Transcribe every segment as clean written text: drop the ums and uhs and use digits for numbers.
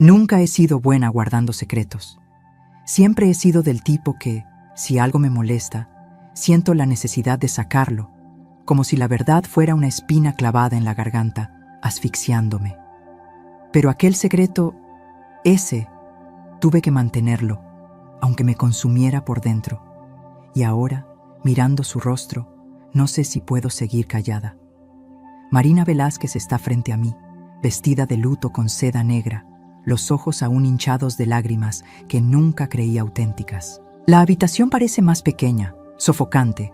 Nunca he sido buena guardando secretos. Siempre he sido del tipo que, si algo me molesta, siento la necesidad de sacarlo, como si la verdad fuera una espina clavada en la garganta, asfixiándome. Pero aquel secreto, ese, tuve que mantenerlo, aunque me consumiera por dentro. Y ahora, mirando su rostro, no sé si puedo seguir callada. Marina Velázquez está frente a mí, vestida de luto con seda negra, los ojos aún hinchados de lágrimas que nunca creí auténticas. La habitación parece más pequeña, sofocante,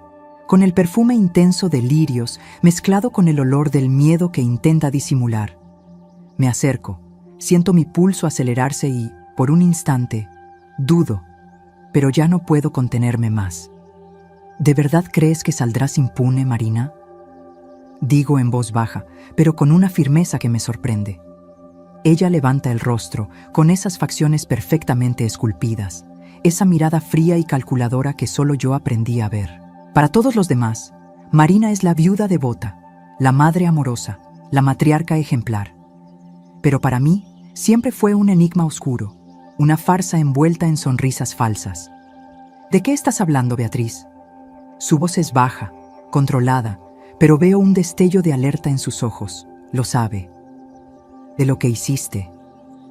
con el perfume intenso de lirios mezclado con el olor del miedo que intenta disimular. Me acerco, siento mi pulso acelerarse y, por un instante, dudo, pero ya no puedo contenerme más. ¿De verdad crees que saldrás impune, Marina? Digo en voz baja, pero con una firmeza que me sorprende. Ella levanta el rostro, con esas facciones perfectamente esculpidas, esa mirada fría y calculadora que solo yo aprendí a ver. Para todos los demás, Marina es la viuda devota, la madre amorosa, la matriarca ejemplar. Pero para mí, siempre fue un enigma oscuro, una farsa envuelta en sonrisas falsas. ¿De qué estás hablando, Beatriz? Su voz es baja, controlada, pero veo un destello de alerta en sus ojos. Lo sabe. De lo que hiciste,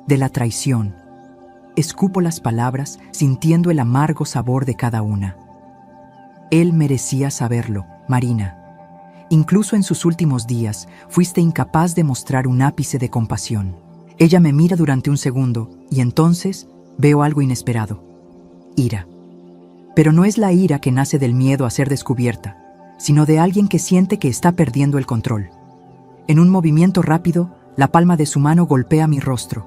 de la traición. Escupo las palabras, sintiendo el amargo sabor de cada una. Él merecía saberlo, Marina. Incluso en sus últimos días, fuiste incapaz de mostrar un ápice de compasión. Ella me mira durante un segundo, y entonces veo algo inesperado. Ira. Pero no es la ira que nace del miedo a ser descubierta, sino de alguien que siente que está perdiendo el control. En un movimiento rápido, la palma de su mano golpea mi rostro.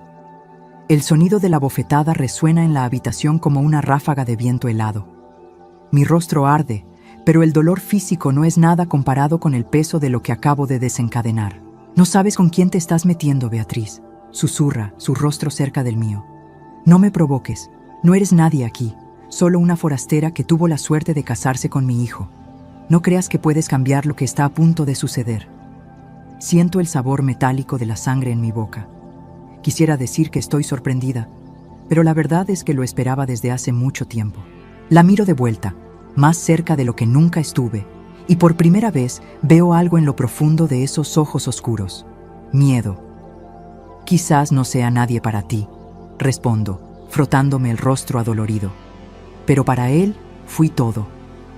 El sonido de la bofetada resuena en la habitación como una ráfaga de viento helado. Mi rostro arde, pero el dolor físico no es nada comparado con el peso de lo que acabo de desencadenar. No sabes con quién te estás metiendo, Beatriz, susurra, su rostro cerca del mío. No me provoques, no eres nadie aquí, solo una forastera que tuvo la suerte de casarse con mi hijo. No creas que puedes cambiar lo que está a punto de suceder. Siento el sabor metálico de la sangre en mi boca. Quisiera decir que estoy sorprendida, pero la verdad es que lo esperaba desde hace mucho tiempo. La miro de vuelta, más cerca de lo que nunca estuve, y por primera vez veo algo en lo profundo de esos ojos oscuros. Miedo. Quizás no sea nadie para ti, respondo, frotándome el rostro adolorido. Pero para él fui todo.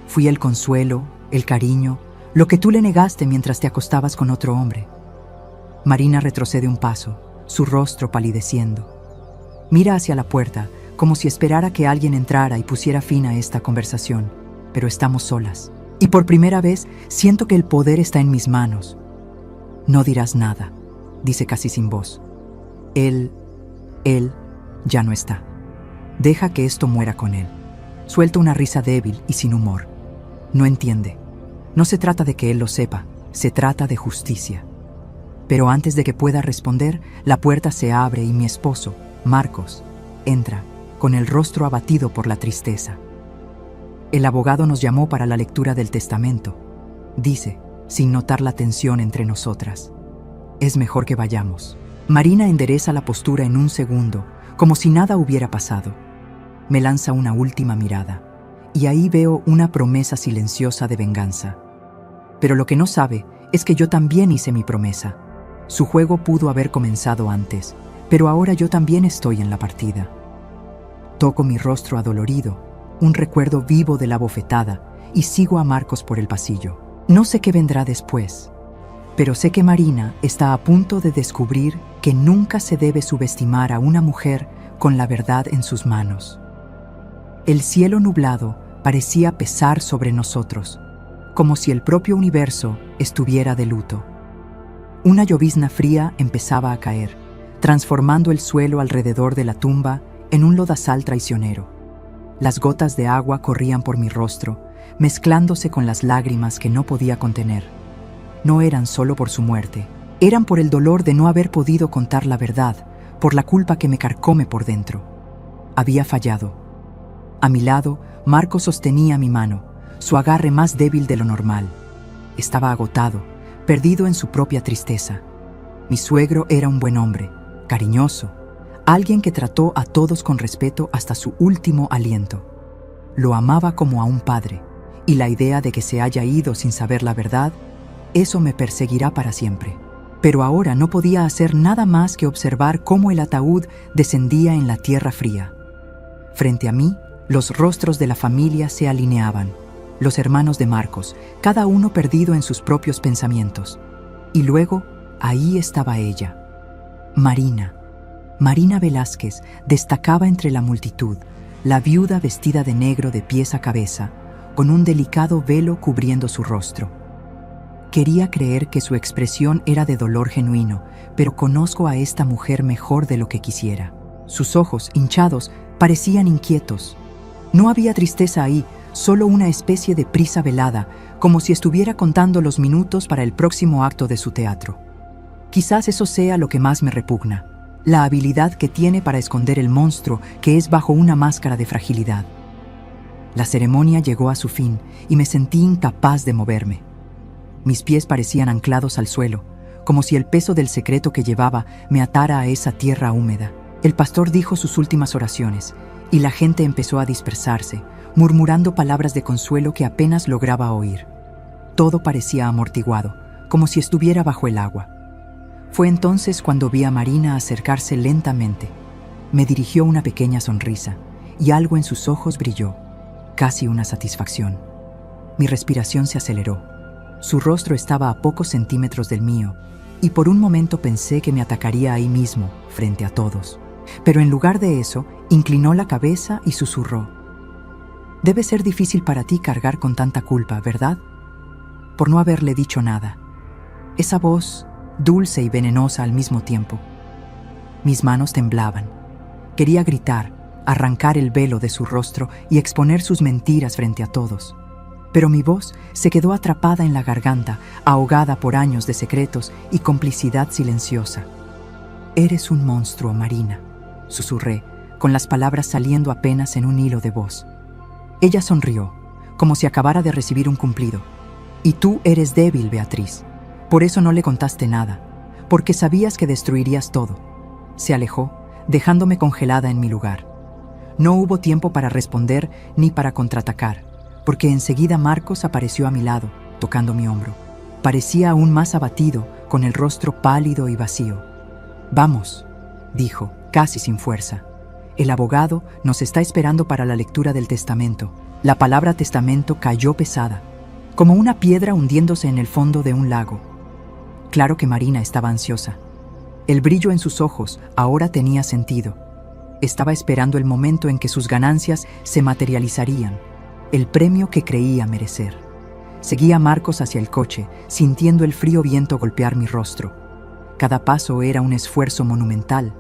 Fui el consuelo, el cariño, lo que tú le negaste mientras te acostabas con otro hombre. Marina retrocede un paso, su rostro palideciendo. Mira hacia la puerta, como si esperara que alguien entrara y pusiera fin a esta conversación, pero estamos solas. Y por primera vez siento que el poder está en mis manos. No dirás nada, dice casi sin voz. Él ya no está. Deja que esto muera con él. Suelta una risa débil y sin humor. No entiende. No se trata de que él lo sepa, se trata de justicia. Pero antes de que pueda responder, la puerta se abre y mi esposo, Marcos, entra, con el rostro abatido por la tristeza. El abogado nos llamó para la lectura del testamento, dice, sin notar la tensión entre nosotras. Es mejor que vayamos. Marina endereza la postura en un segundo, como si nada hubiera pasado. Me lanza una última mirada, y ahí veo una promesa silenciosa de venganza. Pero lo que no sabe es que yo también hice mi promesa. Su juego pudo haber comenzado antes, pero ahora yo también estoy en la partida. Toco mi rostro adolorido, un recuerdo vivo de la bofetada, y sigo a Marcos por el pasillo. No sé qué vendrá después, pero sé que Marina está a punto de descubrir que nunca se debe subestimar a una mujer con la verdad en sus manos. El cielo nublado parecía pesar sobre nosotros, como si el propio universo estuviera de luto. Una llovizna fría empezaba a caer, transformando el suelo alrededor de la tumba en un lodazal traicionero. Las gotas de agua corrían por mi rostro, mezclándose con las lágrimas que no podía contener. No eran solo por su muerte, eran por el dolor de no haber podido contar la verdad, por la culpa que me carcome por dentro. Había fallado. A mi lado, Marcos sostenía mi mano, su agarre más débil de lo normal. Estaba agotado, perdido en su propia tristeza. Mi suegro era un buen hombre, cariñoso, Alguien que trató a todos con respeto hasta su último aliento. Lo amaba como a un padre, y la idea de que se haya ido sin saber la verdad, eso me perseguirá para siempre. Pero ahora no podía hacer nada más que observar cómo el ataúd descendía en la tierra fría. Frente a mí, los rostros de la familia se alineaban, los hermanos de Marcos, cada uno perdido en sus propios pensamientos. Y luego, ahí estaba ella, Marina. Marina Velázquez destacaba entre la multitud, la viuda vestida de negro de pies a cabeza, con un delicado velo cubriendo su rostro. Quería creer que su expresión era de dolor genuino, pero conozco a esta mujer mejor de lo que quisiera. Sus ojos, hinchados, parecían inquietos. No había tristeza ahí, solo una especie de prisa velada, como si estuviera contando los minutos para el próximo acto de su teatro. Quizás eso sea lo que más me repugna, la habilidad que tiene para esconder el monstruo que es bajo una máscara de fragilidad. La ceremonia llegó a su fin y me sentí incapaz de moverme. Mis pies parecían anclados al suelo, como si el peso del secreto que llevaba me atara a esa tierra húmeda. El pastor dijo sus últimas oraciones y la gente empezó a dispersarse, murmurando palabras de consuelo que apenas lograba oír. Todo parecía amortiguado, como si estuviera bajo el agua. Fue entonces cuando vi a Marina acercarse lentamente. Me dirigió una pequeña sonrisa y algo en sus ojos brilló, casi una satisfacción. Mi respiración se aceleró. Su rostro estaba a pocos centímetros del mío y por un momento pensé que me atacaría ahí mismo, frente a todos. Pero en lugar de eso, inclinó la cabeza y susurró: «Debe ser difícil para ti cargar con tanta culpa, ¿verdad?», por no haberle dicho nada. Esa voz, dulce y venenosa al mismo tiempo. Mis manos temblaban. Quería gritar, arrancar el velo de su rostro y exponer sus mentiras frente a todos. Pero mi voz se quedó atrapada en la garganta, ahogada por años de secretos y complicidad silenciosa. «Eres un monstruo, Marina», susurré, con las palabras saliendo apenas en un hilo de voz. Ella sonrió, como si acabara de recibir un cumplido. «Y tú eres débil, Beatriz. Por eso no le contaste nada, porque sabías que destruirías todo». Se alejó, dejándome congelada en mi lugar. No hubo tiempo para responder ni para contraatacar, porque enseguida Marcos apareció a mi lado, tocando mi hombro. Parecía aún más abatido, con el rostro pálido y vacío. «Vamos», dijo, casi sin fuerza. «El abogado nos está esperando para la lectura del testamento». La palabra testamento cayó pesada, como una piedra hundiéndose en el fondo de un lago. Claro que Marina estaba ansiosa. El brillo en sus ojos ahora tenía sentido. Estaba esperando el momento en que sus ganancias se materializarían, el premio que creía merecer. Seguí a Marcos hacia el coche, sintiendo el frío viento golpear mi rostro. Cada paso era un esfuerzo monumental,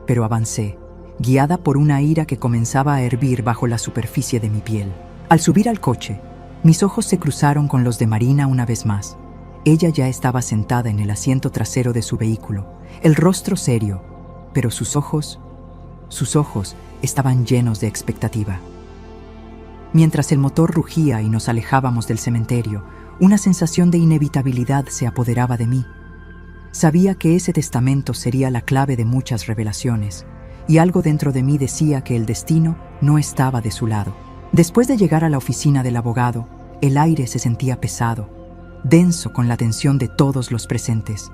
pero avancé, guiada por una ira que comenzaba a hervir bajo la superficie de mi piel. Al subir al coche, mis ojos se cruzaron con los de Marina una vez más. Ella ya estaba sentada en el asiento trasero de su vehículo, el rostro serio, pero sus ojos estaban llenos de expectativa. Mientras el motor rugía y nos alejábamos del cementerio, una sensación de inevitabilidad se apoderaba de mí. Sabía que ese testamento sería la clave de muchas revelaciones, y algo dentro de mí decía que el destino no estaba de su lado. Después de llegar a la oficina del abogado, el aire se sentía pesado, denso con la tensión de todos los presentes.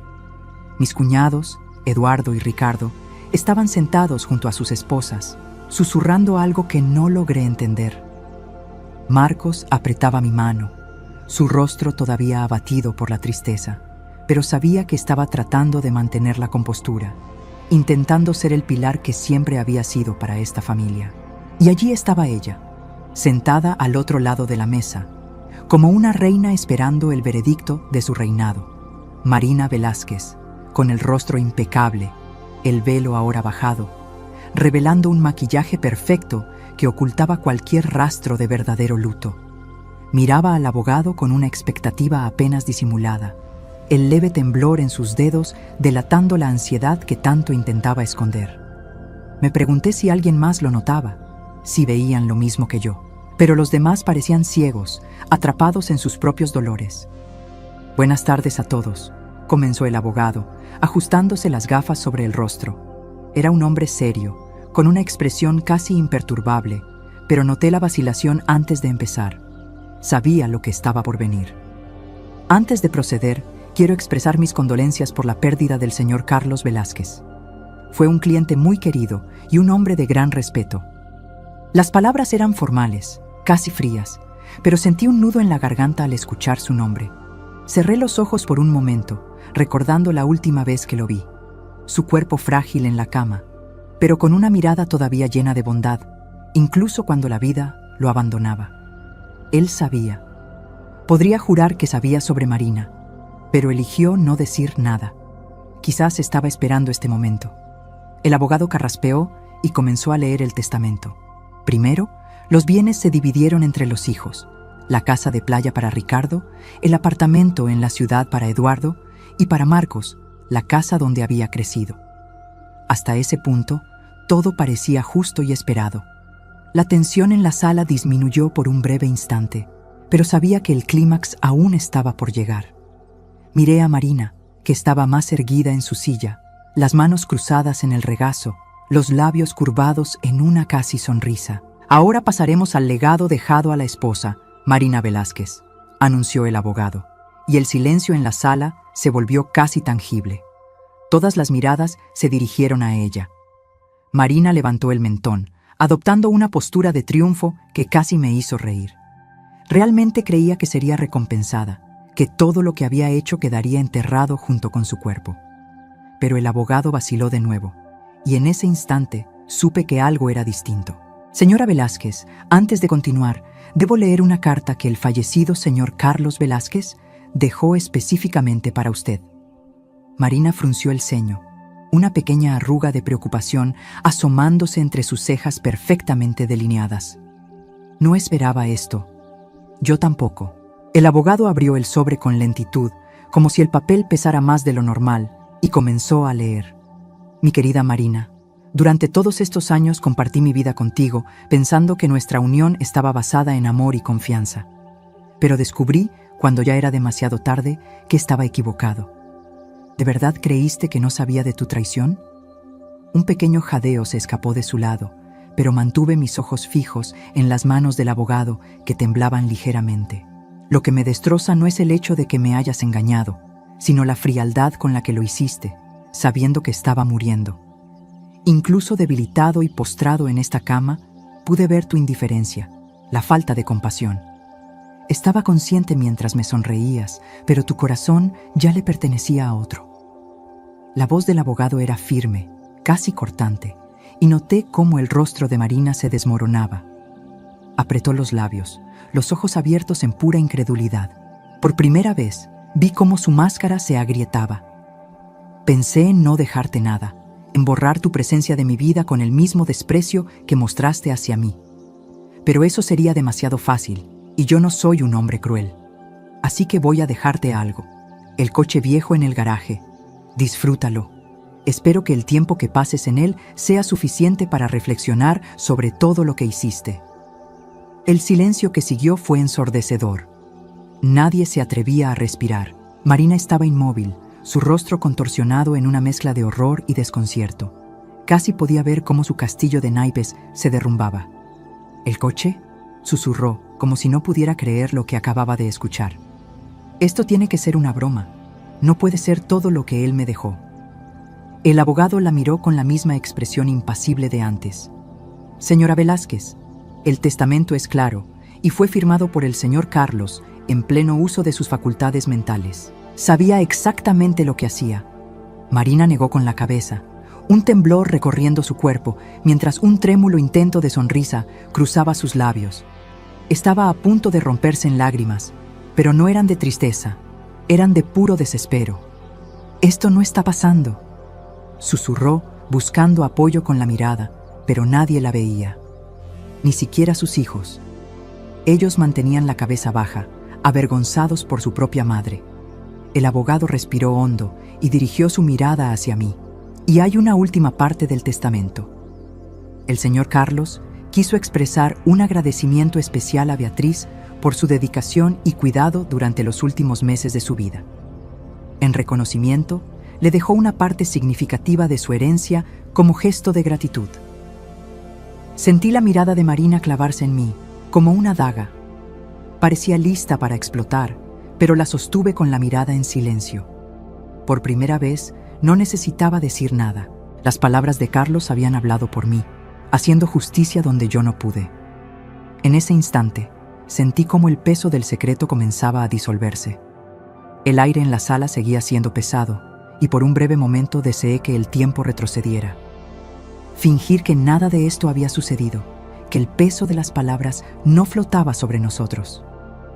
Mis cuñados, Eduardo y Ricardo, estaban sentados junto a sus esposas, susurrando algo que no logré entender. Marcos apretaba mi mano, su rostro todavía abatido por la tristeza, pero sabía que estaba tratando de mantener la compostura, intentando ser el pilar que siempre había sido para esta familia. Y allí estaba ella, sentada al otro lado de la mesa, como una reina esperando el veredicto de su reinado. Marina Velázquez, con el rostro impecable, el velo ahora bajado, revelando un maquillaje perfecto que ocultaba cualquier rastro de verdadero luto. Miraba al abogado con una expectativa apenas disimulada, el leve temblor en sus dedos delatando la ansiedad que tanto intentaba esconder. Me pregunté si alguien más lo notaba, si veían lo mismo que yo, pero los demás parecían ciegos, atrapados en sus propios dolores. «Buenas tardes a todos», comenzó el abogado, ajustándose las gafas sobre el rostro. Era un hombre serio, con una expresión casi imperturbable, pero noté la vacilación antes de empezar. Sabía lo que estaba por venir. Antes de proceder, quiero expresar mis condolencias por la pérdida del señor Carlos Velázquez. Fue un cliente muy querido y un hombre de gran respeto. Las palabras eran formales, casi frías, pero sentí un nudo en la garganta al escuchar su nombre. Cerré los ojos por un momento, recordando la última vez que lo vi. Su cuerpo frágil en la cama, pero con una mirada todavía llena de bondad, incluso cuando la vida lo abandonaba. Él sabía. Podría jurar que sabía sobre Marina, pero eligió no decir nada. Quizás estaba esperando este momento. El abogado carraspeó y comenzó a leer el testamento. Primero, los bienes se dividieron entre los hijos: la casa de playa para Ricardo, el apartamento en la ciudad para Eduardo y para Marcos, la casa donde había crecido. Hasta ese punto, todo parecía justo y esperado. La tensión en la sala disminuyó por un breve instante, pero sabía que el clímax aún estaba por llegar. Miré a Marina, que estaba más erguida en su silla, las manos cruzadas en el regazo, los labios curvados en una casi sonrisa. Ahora pasaremos al legado dejado a la esposa, Marina Velázquez, anunció el abogado, y el silencio en la sala se volvió casi tangible. Todas las miradas se dirigieron a ella. Marina levantó el mentón, adoptando una postura de triunfo que casi me hizo reír. Realmente creía que sería recompensada, que todo lo que había hecho quedaría enterrado junto con su cuerpo. Pero el abogado vaciló de nuevo, y en ese instante supe que algo era distinto. Señora Velázquez, antes de continuar, debo leer una carta que el fallecido señor Carlos Velázquez dejó específicamente para usted. Marina frunció el ceño, una pequeña arruga de preocupación asomándose entre sus cejas perfectamente delineadas. No esperaba esto. Yo tampoco. El abogado abrió el sobre con lentitud, como si el papel pesara más de lo normal, y comenzó a leer. Mi querida Marina, durante todos estos años compartí mi vida contigo, pensando que nuestra unión estaba basada en amor y confianza. Pero descubrí, cuando ya era demasiado tarde, que estaba equivocado. ¿De verdad creíste que no sabía de tu traición? Un pequeño jadeo se escapó de su lado, pero mantuve mis ojos fijos en las manos del abogado que temblaban ligeramente. Lo que me destroza no es el hecho de que me hayas engañado, sino la frialdad con la que lo hiciste, sabiendo que estaba muriendo. Incluso debilitado y postrado en esta cama, pude ver tu indiferencia, la falta de compasión. Estaba consciente mientras me sonreías, pero tu corazón ya le pertenecía a otro. La voz del abogado era firme, casi cortante, y noté cómo el rostro de Marina se desmoronaba. Apretó los labios, los ojos abiertos en pura incredulidad. Por primera vez, vi cómo su máscara se agrietaba. Pensé en no dejarte nada, en borrar tu presencia de mi vida con el mismo desprecio que mostraste hacia mí. Pero eso sería demasiado fácil, y yo no soy un hombre cruel. Así que voy a dejarte algo. El coche viejo en el garaje. Disfrútalo. Espero que el tiempo que pases en él sea suficiente para reflexionar sobre todo lo que hiciste. El silencio que siguió fue ensordecedor. Nadie se atrevía a respirar. Marina estaba inmóvil, su rostro contorsionado en una mezcla de horror y desconcierto. Casi podía ver cómo su castillo de naipes se derrumbaba. ¿El coche?, susurró, como si no pudiera creer lo que acababa de escuchar. Esto tiene que ser una broma. No puede ser todo lo que él me dejó. El abogado la miró con la misma expresión impasible de antes. Señora Velázquez, el testamento es claro y fue firmado por el señor Carlos en pleno uso de sus facultades mentales. Sabía exactamente lo que hacía. Marina negó con la cabeza, un temblor recorriendo su cuerpo, mientras un trémulo intento de sonrisa cruzaba sus labios. Estaba a punto de romperse en lágrimas, pero no eran de tristeza, eran de puro desespero. «Esto no está pasando», susurró, buscando apoyo con la mirada, pero nadie la veía. Ni siquiera sus hijos. Ellos mantenían la cabeza baja, avergonzados por su propia madre. El abogado respiró hondo y dirigió su mirada hacia mí. Y hay una última parte del testamento. El señor Carlos quiso expresar un agradecimiento especial a Beatriz por su dedicación y cuidado durante los últimos meses de su vida. En reconocimiento, le dejó una parte significativa de su herencia como gesto de gratitud. Sentí la mirada de Marina clavarse en mí, como una daga. Parecía lista para explotar, pero la sostuve con la mirada en silencio. Por primera vez, no necesitaba decir nada. Las palabras de Carlos habían hablado por mí, haciendo justicia donde yo no pude. En ese instante, sentí como el peso del secreto comenzaba a disolverse. El aire en la sala seguía siendo pesado, y por un breve momento deseé que el tiempo retrocediera. Fingir que nada de esto había sucedido, que el peso de las palabras no flotaba sobre nosotros.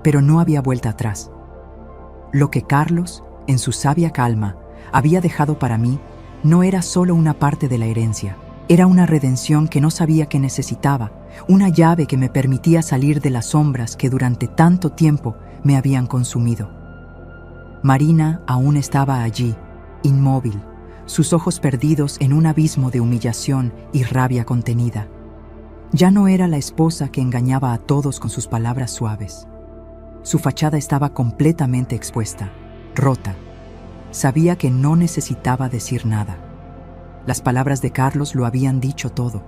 Pero no había vuelta atrás. Lo que Carlos, en su sabia calma, había dejado para mí, no era solo una parte de la herencia. Era una redención que no sabía que necesitaba, una llave que me permitía salir de las sombras que durante tanto tiempo me habían consumido. Marina aún estaba allí, inmóvil, sus ojos perdidos en un abismo de humillación y rabia contenida. Ya no era la esposa que engañaba a todos con sus palabras suaves. Su fachada estaba completamente expuesta, rota. Sabía que no necesitaba decir nada. Las palabras de Carlos lo habían dicho todo.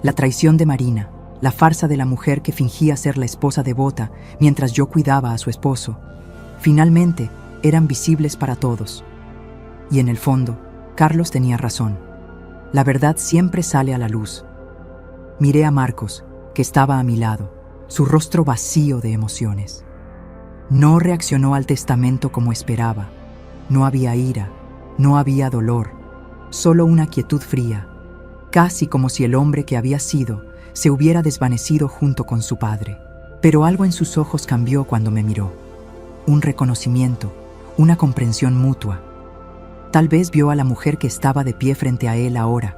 La traición de Marina, la farsa de la mujer que fingía ser la esposa devota mientras yo cuidaba a su esposo, finalmente eran visibles para todos. Y en el fondo, Carlos tenía razón. La verdad siempre sale a la luz. Miré a Marcos, que estaba a mi lado, su rostro vacío de emociones. No reaccionó al testamento como esperaba. No había ira, no había dolor, solo una quietud fría, casi como si el hombre que había sido se hubiera desvanecido junto con su padre. Pero algo en sus ojos cambió cuando me miró. Un reconocimiento, una comprensión mutua. Tal vez vio a la mujer que estaba de pie frente a él ahora.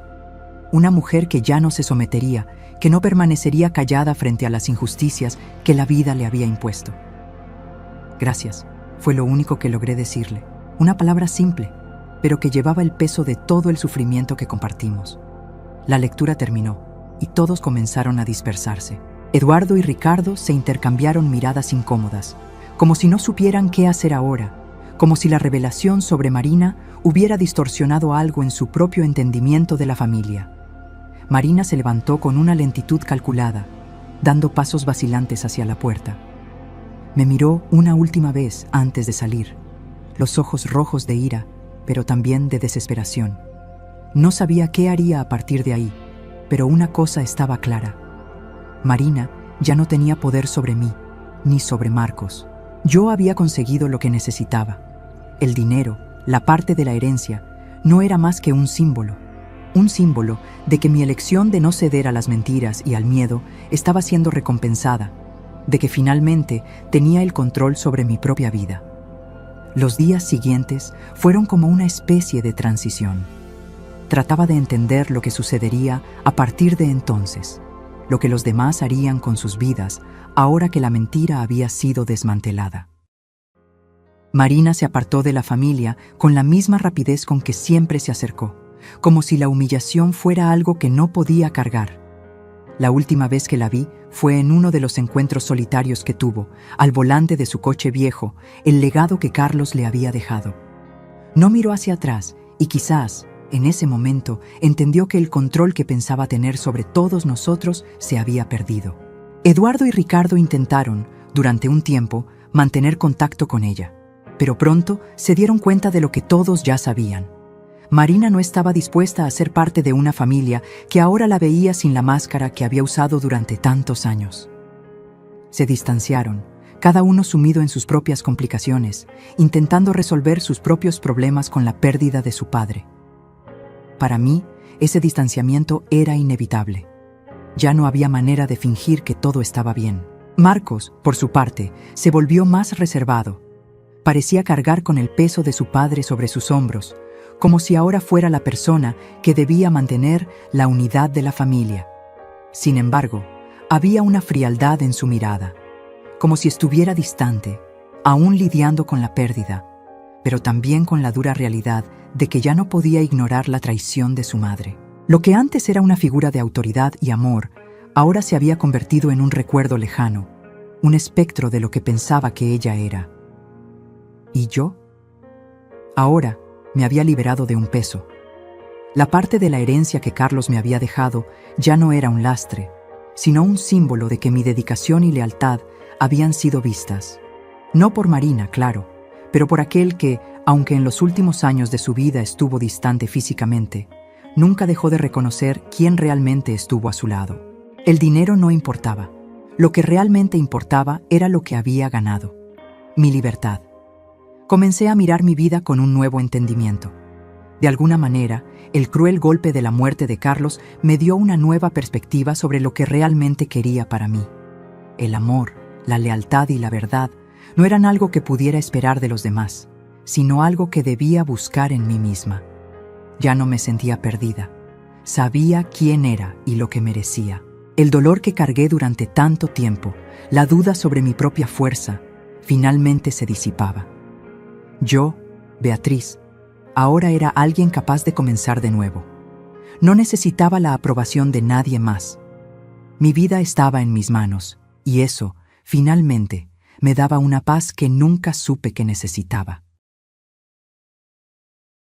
Una mujer que ya no se sometería, que no permanecería callada frente a las injusticias que la vida le había impuesto. Gracias, fue lo único que logré decirle. Una palabra simple, pero que llevaba el peso de todo el sufrimiento que compartimos. La lectura terminó, y todos comenzaron a dispersarse. Eduardo y Ricardo se intercambiaron miradas incómodas, como si no supieran qué hacer ahora, como si la revelación sobre Marina hubiera distorsionado algo en su propio entendimiento de la familia. Marina se levantó con una lentitud calculada, dando pasos vacilantes hacia la puerta. Me miró una última vez antes de salir, los ojos rojos de ira, pero también de desesperación. No sabía qué haría a partir de ahí, pero una cosa estaba clara. Marina ya no tenía poder sobre mí, ni sobre Marcos. Yo había conseguido lo que necesitaba. El dinero, la parte de la herencia, no era más que un símbolo de que mi elección de no ceder a las mentiras y al miedo estaba siendo recompensada, de que finalmente tenía el control sobre mi propia vida. Los días siguientes fueron como una especie de transición. Trataba de entender lo que sucedería a partir de entonces, lo que los demás harían con sus vidas ahora que la mentira había sido desmantelada. Marina se apartó de la familia con la misma rapidez con que siempre se acercó, como si la humillación fuera algo que no podía cargar. La última vez que la vi fue en uno de los encuentros solitarios que tuvo, al volante de su coche viejo, el legado que Carlos le había dejado. No miró hacia atrás y quizás, en ese momento, entendió que el control que pensaba tener sobre todos nosotros se había perdido. Eduardo y Ricardo intentaron, durante un tiempo, mantener contacto con ella, pero pronto se dieron cuenta de lo que todos ya sabían. Marina no estaba dispuesta a ser parte de una familia que ahora la veía sin la máscara que había usado durante tantos años. Se distanciaron, cada uno sumido en sus propias complicaciones, intentando resolver sus propios problemas con la pérdida de su padre. Para mí, ese distanciamiento era inevitable. Ya no había manera de fingir que todo estaba bien. Marcos, por su parte, se volvió más reservado. Parecía cargar con el peso de su padre sobre sus hombros, como si ahora fuera la persona que debía mantener la unidad de la familia. Sin embargo, había una frialdad en su mirada, como si estuviera distante, aún lidiando con la pérdida, pero también con la dura realidad de que ya no podía ignorar la traición de su madre. Lo que antes era una figura de autoridad y amor, ahora se había convertido en un recuerdo lejano, un espectro de lo que pensaba que ella era. ¿Y yo? Ahora, me había liberado de un peso. La parte de la herencia que Carlos me había dejado ya no era un lastre, sino un símbolo de que mi dedicación y lealtad habían sido vistas. No por Marina, claro, pero por aquel que, aunque en los últimos años de su vida estuvo distante físicamente, nunca dejó de reconocer quién realmente estuvo a su lado. El dinero no importaba. Lo que realmente importaba era lo que había ganado: mi libertad. Comencé a mirar mi vida con un nuevo entendimiento. De alguna manera, el cruel golpe de la muerte de Carlos me dio una nueva perspectiva sobre lo que realmente quería para mí. El amor, la lealtad y la verdad no eran algo que pudiera esperar de los demás, sino algo que debía buscar en mí misma. Ya no me sentía perdida. Sabía quién era y lo que merecía. El dolor que cargué durante tanto tiempo, la duda sobre mi propia fuerza, finalmente se disipaba. Yo, Beatriz, ahora era alguien capaz de comenzar de nuevo. No necesitaba la aprobación de nadie más. Mi vida estaba en mis manos, y eso, finalmente, me daba una paz que nunca supe que necesitaba.